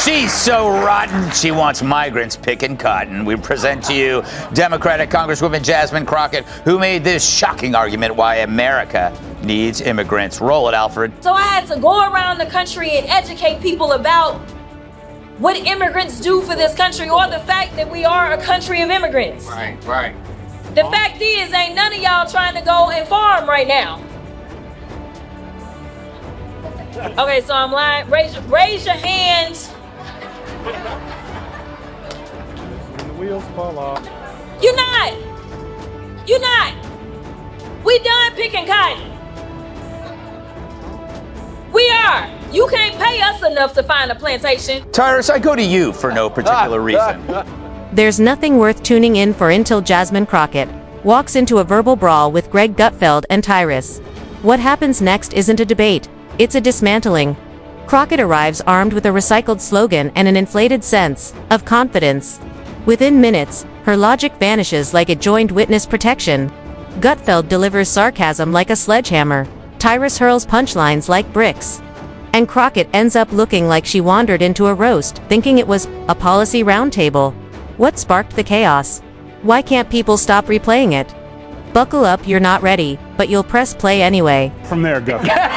She's so rotten, she wants migrants picking cotton. We present to you Democratic Congresswoman Jasmine Crockett, who made this shocking argument why America needs immigrants. Roll it, Alfred. So I had to go around the country and educate people about what immigrants do for this country, or the fact that we are a country of immigrants. Right. The fact is, ain't none of y'all trying to go and farm right now. Okay, so I'm lying. Raise your hands. When the wheels fall off. You're not. We done picking cotton. We are. You can't pay us enough to find a plantation. Tyrus, I go to you for no particular reason. There's nothing worth tuning in for until Jasmine Crockett walks into a verbal brawl with Gutfeld and Tyrus. What happens next isn't a debate, it's a dismantling. Crockett arrives armed with a recycled slogan and an inflated sense of confidence. Within minutes, her logic vanishes like it joined witness protection. Gutfeld delivers sarcasm like a sledgehammer. Tyrus hurls punchlines like bricks. And Crockett ends up looking like she wandered into a roast, thinking it was a policy roundtable. What sparked the chaos? Why can't people stop replaying it? Buckle up, you're not ready, but you'll press play anyway. From there, Gutfeld.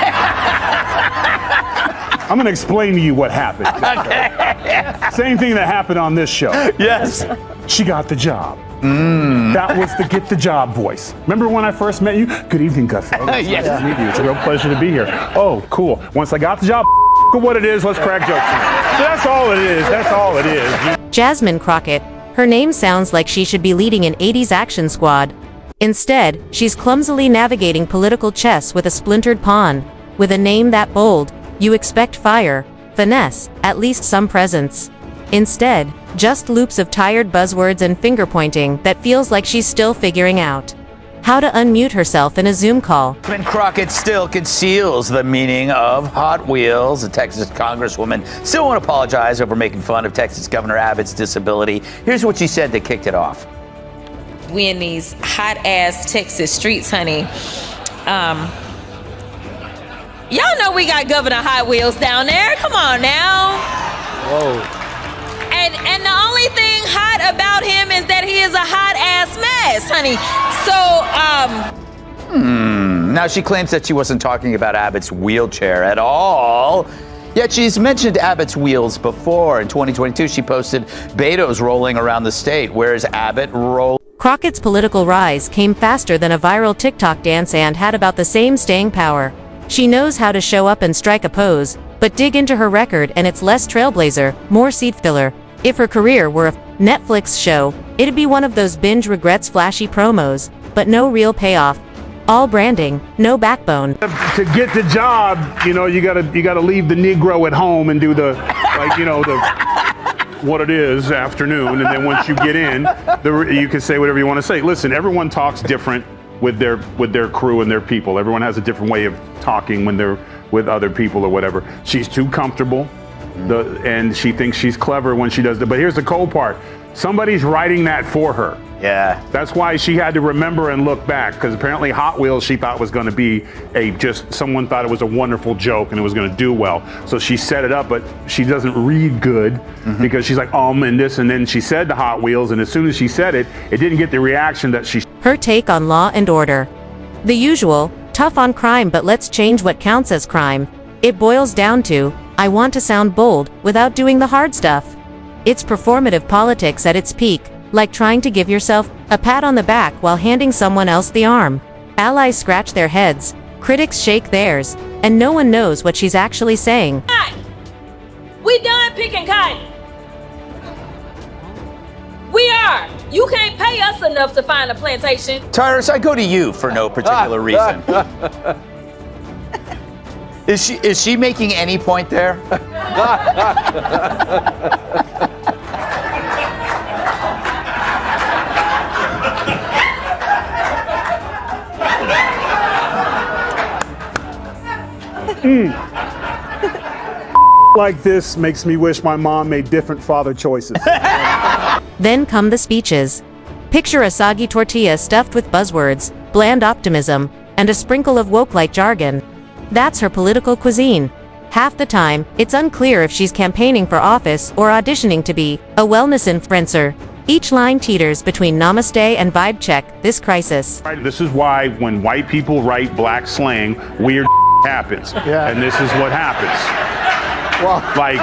I'm going to explain to you what happened. Okay. Same thing that happened on this show. Yes. She got the job. That was the get the job voice. Remember when I first met you? Good evening, Gutfeld. Yes. Nice to meet you. It's a real pleasure to be here. Oh, cool. Once I got the job, what it is, let's crack jokes. That's all it is. That's all it is. Jasmine Crockett. Her name sounds like she should be leading an 80s action squad. Instead, she's clumsily navigating political chess with a splintered pawn. With a name that bold, you expect fire, finesse, at least some presence. Instead, just loops of tired buzzwords and finger-pointing that feels like she's still figuring out how to unmute herself in a Zoom call. Jasmine Crockett still conceals the meaning of Hot Wheels. The Texas Congresswoman still won't apologize over making fun of Texas Governor Abbott's disability. Here's what she said that kicked it off. We in these hot-ass Texas streets, honey. Y'all know we got Governor Hot Wheels down there. Come on now. Whoa. And the only thing hot about him is that he is a hot-ass mess, honey. So, Now she claims that she wasn't talking about Abbott's wheelchair at all. Yet she's mentioned Abbott's wheels before. In 2022, she posted Beto's rolling around the state. Where's Abbott rolling? Crockett's political rise came faster than a viral TikTok dance and had about the same staying power. She knows how to show up and strike a pose, but dig into her record and it's less trailblazer, more seat filler. If her career were a Netflix show, it'd be one of those binge regrets flashy promos, but no real payoff. All branding, no backbone. To get the job, you gotta leave the Negro at home and do the what it is afternoon, and then once you get in, you can say whatever you want to say. Listen, everyone talks different with their crew and their people. Everyone has a different way of talking when they're with other people or whatever. She's too comfortable, and she thinks she's clever when she does that. But here's the cold part. Somebody's writing that for her. Yeah. That's why she had to remember and look back, because apparently Hot Wheels she thought was going to be someone thought it was a wonderful joke and it was going to do well. So she set it up, but she doesn't read good because she's like, and this, and then she said the Hot Wheels, and as soon as she said it, it didn't get the reaction that she. Her take on law and order. The usual, tough on crime but let's change what counts as crime. It boils down to, I want to sound bold without doing the hard stuff. It's performative politics at its peak, like trying to give yourself a pat on the back while handing someone else the arm. Allies scratch their heads, critics shake theirs, and no one knows what she's actually saying. we done picking cotton. We are. You can't pay us enough to find a plantation. Tyrus, I go to you for no particular reason. Is she making any point there? Like this makes me wish my mom made different father choices. Then come the speeches. Picture a soggy tortilla stuffed with buzzwords, bland optimism, and a sprinkle of woke-like jargon. That's her political cuisine. Half the time, it's unclear if she's campaigning for office or auditioning to be a wellness influencer. Each line teeters between namaste and vibe check this crisis. This is why when white people write black slang, weird happens. Yeah. And this is what happens. Well, Like,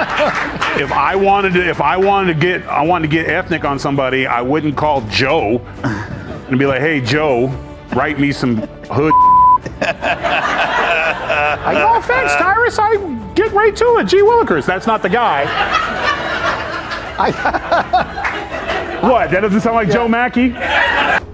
if I wanted to get ethnic on somebody, I wouldn't call Joe and be like, "Hey Joe, write me some hood." No offense, Tyrus, I get right to it. Gee Willikers, that's not the guy. What? That doesn't sound like Joe Mackey?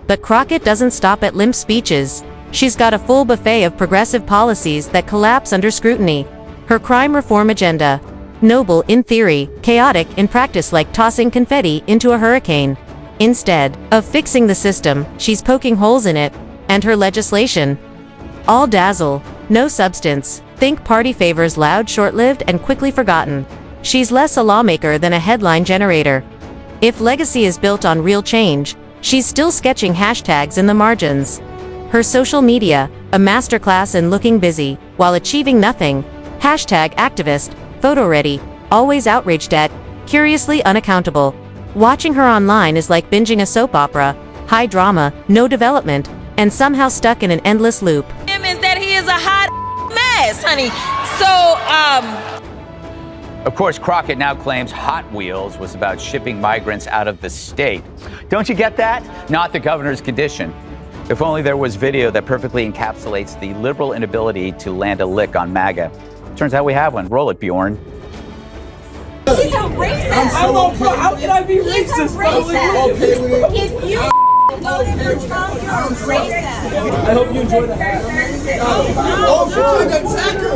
But Crockett doesn't stop at limp speeches. She's got a full buffet of progressive policies that collapse under scrutiny. Her crime reform agenda. Noble in theory, chaotic in practice, like tossing confetti into a hurricane. Instead of fixing the system, she's poking holes in it. And her legislation. All dazzle, no substance. Think party favors, loud, short-lived, and quickly forgotten. She's less a lawmaker than a headline generator. If legacy is built on real change, she's still sketching hashtags in the margins. Her social media, a masterclass in looking busy, while achieving nothing. Hashtag activist, photo ready, always outraged at, curiously unaccountable. Watching her online is like binging a soap opera, high drama, no development, and somehow stuck in an endless loop. Is that he is a hot mess, honey. Of course, Crockett now claims Hot Wheels was about shipping migrants out of the state. Don't you get that? Not the governor's condition. If only there was video that perfectly encapsulates the liberal inability to land a lick on MAGA. Turns out we have one. Roll it, Bjorn. He's a racist. How can I be racist? He's a racist. If you voted for Trump, you're a racist. I hope you enjoy the hat. Oh, she tried to attack her.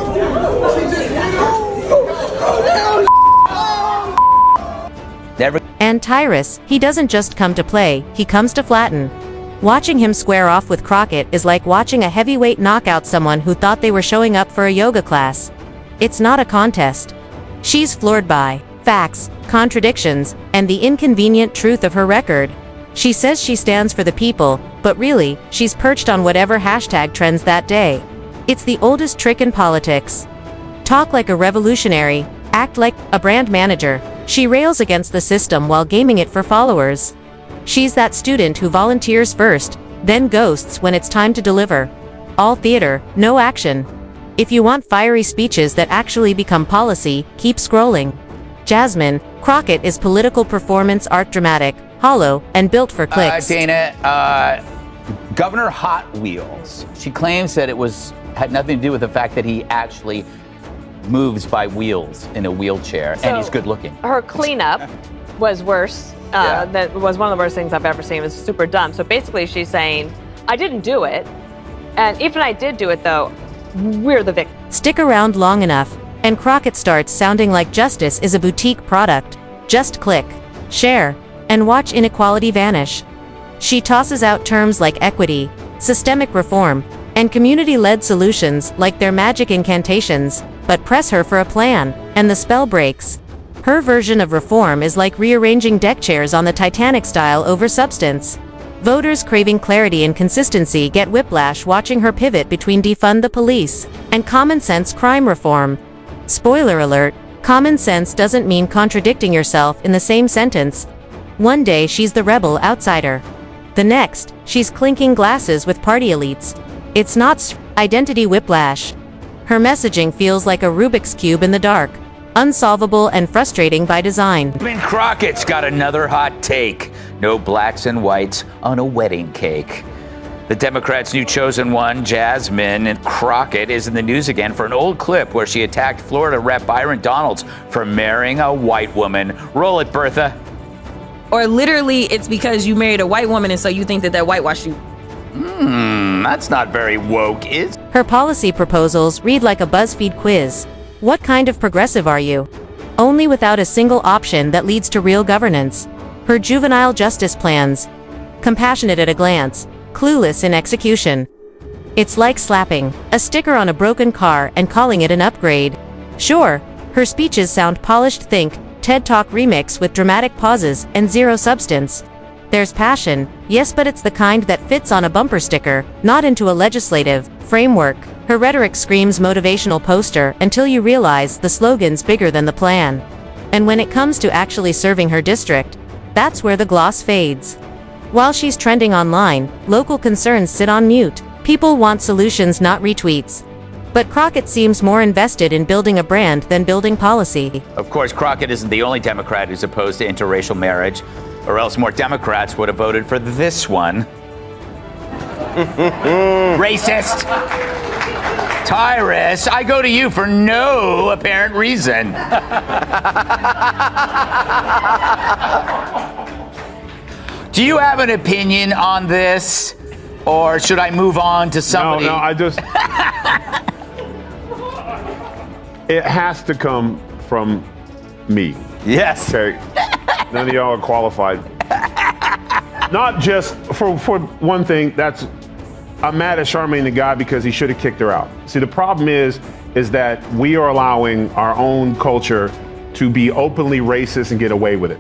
She just... And Tyrus, he doesn't just come to play, he comes to flatten. Watching him square off with Crockett is like watching a heavyweight knock out someone who thought they were showing up for a yoga class. It's not a contest. She's floored by facts, contradictions, and the inconvenient truth of her record. She says she stands for the people, but really, she's perched on whatever hashtag trends that day. It's the oldest trick in politics. Talk like a revolutionary, act like a brand manager. She rails against the system while gaming it for followers. She's that student who volunteers first, then ghosts when it's time to deliver. All theater, no action. If you want fiery speeches that actually become policy, keep scrolling. Jasmine Crockett is political performance art, dramatic, hollow, and built for clicks. Dana, Governor Hot Wheels. She claims that it had nothing to do with the fact that he actually moves by wheels in a wheelchair, and he's good looking. Her cleanup was worse. That was one of the worst things I've ever seen. It was super dumb. So basically she's saying, I didn't do it. And even I did do it, though, we're the victim. Stick around long enough, and Crockett starts sounding like justice is a boutique product. Just click, share, and watch inequality vanish. She tosses out terms like equity, systemic reform, and community-led solutions like they're magic incantations, but press her for a plan, and the spell breaks. Her version of reform is like rearranging deck chairs on the Titanic style over substance. Voters craving clarity and consistency get whiplash watching her pivot between defund the police and common sense crime reform. Spoiler alert, common sense doesn't mean contradicting yourself in the same sentence. One day she's the rebel outsider. The next, she's clinking glasses with party elites. It's not identity whiplash. Her messaging feels like a Rubik's Cube in the dark, unsolvable and frustrating by design. Jasmine Crockett's got another hot take. No blacks and whites on a wedding cake. The Democrats' new chosen one, Jasmine Crockett, is in the news again for an old clip where she attacked Florida Rep Byron Donalds for marrying a white woman. Roll it, Bertha. Or literally, it's because you married a white woman and so you think that whitewashed you. That's not very woke, is? Her policy proposals read like a BuzzFeed quiz. What kind of progressive are you? Only without a single option that leads to real governance. Her juvenile justice plans. Compassionate at a glance, clueless in execution. It's like slapping a sticker on a broken car and calling it an upgrade. Sure, her speeches sound polished. Think TED Talk remix with dramatic pauses and zero substance. There's passion, yes, but it's the kind that fits on a bumper sticker, not into a legislative framework. Her rhetoric screams motivational poster until you realize the slogan's bigger than the plan. And when it comes to actually serving her district, that's where the gloss fades. While she's trending online, local concerns sit on mute. People want solutions, not retweets. But Crockett seems more invested in building a brand than building policy. Of course, Crockett isn't the only Democrat who's opposed to interracial marriage, or else more Democrats would have voted for this one. Racist! Tyrus, I go to you for no apparent reason. Do you have an opinion on this? Or should I move on to somebody? No, I just... It has to come from me. Yes. Okay. None of y'all are qualified. Not just for one thing, I'm mad at Charmaine the guy because he should have kicked her out. See, the problem is that we are allowing our own culture to be openly racist and get away with it.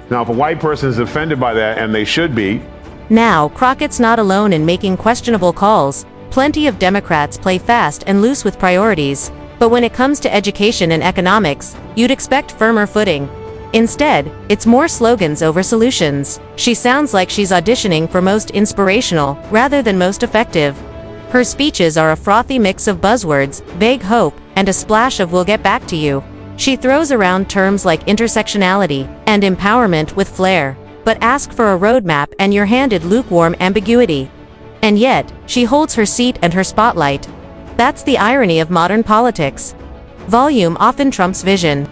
Now, if a white person is offended by that, and they should be. Now, Crockett's not alone in making questionable calls. Plenty of Democrats play fast and loose with priorities. But when it comes to education and economics, you'd expect firmer footing. Instead, it's more slogans over solutions. She sounds like she's auditioning for most inspirational, rather than most effective. Her speeches are a frothy mix of buzzwords, vague hope, and a splash of "we'll get back to you." She throws around terms like intersectionality and empowerment with flair, but ask for a roadmap and you're handed lukewarm ambiguity. And yet, she holds her seat and her spotlight. That's the irony of modern politics. Volume often trumps vision.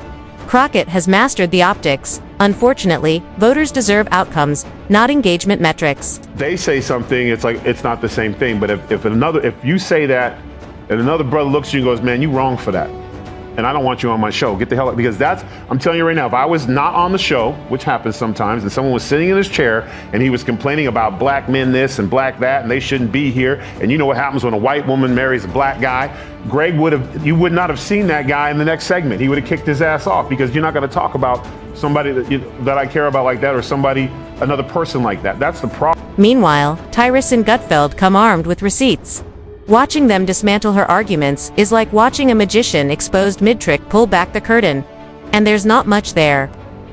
Crockett has mastered the optics. Unfortunately, voters deserve outcomes, not engagement metrics. They say something, it's like it's not the same thing. But if you say that, and another brother looks at you and goes, "Man, you wrong for that, and I don't want you on my show. Get the hell out." Because I'm telling you right now, if I was not on the show, which happens sometimes, and someone was sitting in his chair and he was complaining about black men this and black that, and they shouldn't be here, and you know what happens when a white woman marries a black guy, you would not have seen that guy in the next segment. He would have kicked his ass off, because you're not going to talk about somebody that I care about like that, or another person like that. That's the problem. Meanwhile, Tyrus and Gutfeld come armed with receipts. Watching them dismantle her arguments is like watching a magician exposed mid-trick pull back the curtain. And there's not much there.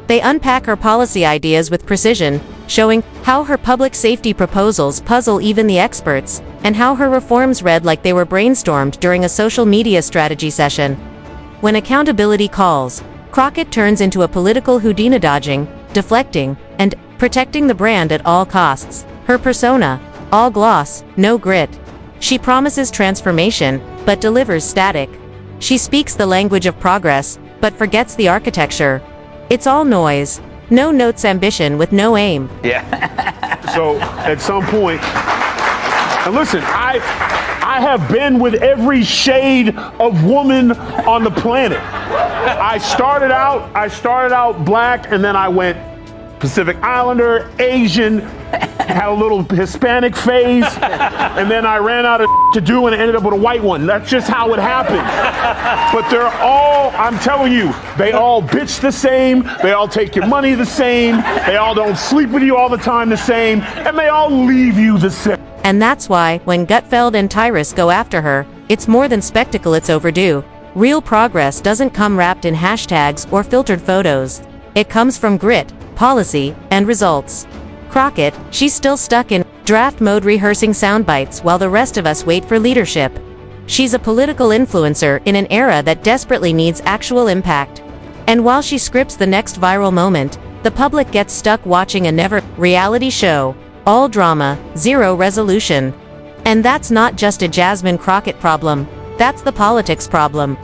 They unpack her policy ideas with precision, showing how her public safety proposals puzzle even the experts, and how her reforms read like they were brainstormed during a social media strategy session. When accountability calls, Crockett turns into a political Houdini, dodging, deflecting, and protecting the brand at all costs. Her persona, all gloss, no grit. She promises transformation, but delivers static. She speaks the language of progress, but forgets the architecture. It's all noise. No notes, ambition with no aim. Yeah. So at some point, and listen, I have been with every shade of woman on the planet. I started out black, and then I went Pacific Islander, Asian, had a little Hispanic phase, and then I ran out of to do and ended up with a white one. That's just how it happened. But I'm telling you, they all bitch the same, they all take your money the same, they all don't sleep with you all the time the same, and they all leave you the same. And that's why, when Gutfeld and Tyrus go after her, it's more than spectacle, it's overdue. Real progress doesn't come wrapped in hashtags or filtered photos. It comes from grit, policy, and results. Crockett, she's still stuck in draft mode, rehearsing sound bites while the rest of us wait for leadership. She's a political influencer in an era that desperately needs actual impact. And while she scripts the next viral moment, the public gets stuck watching a never reality show. All drama, zero resolution. And that's not just a Jasmine Crockett problem. That's the politics problem.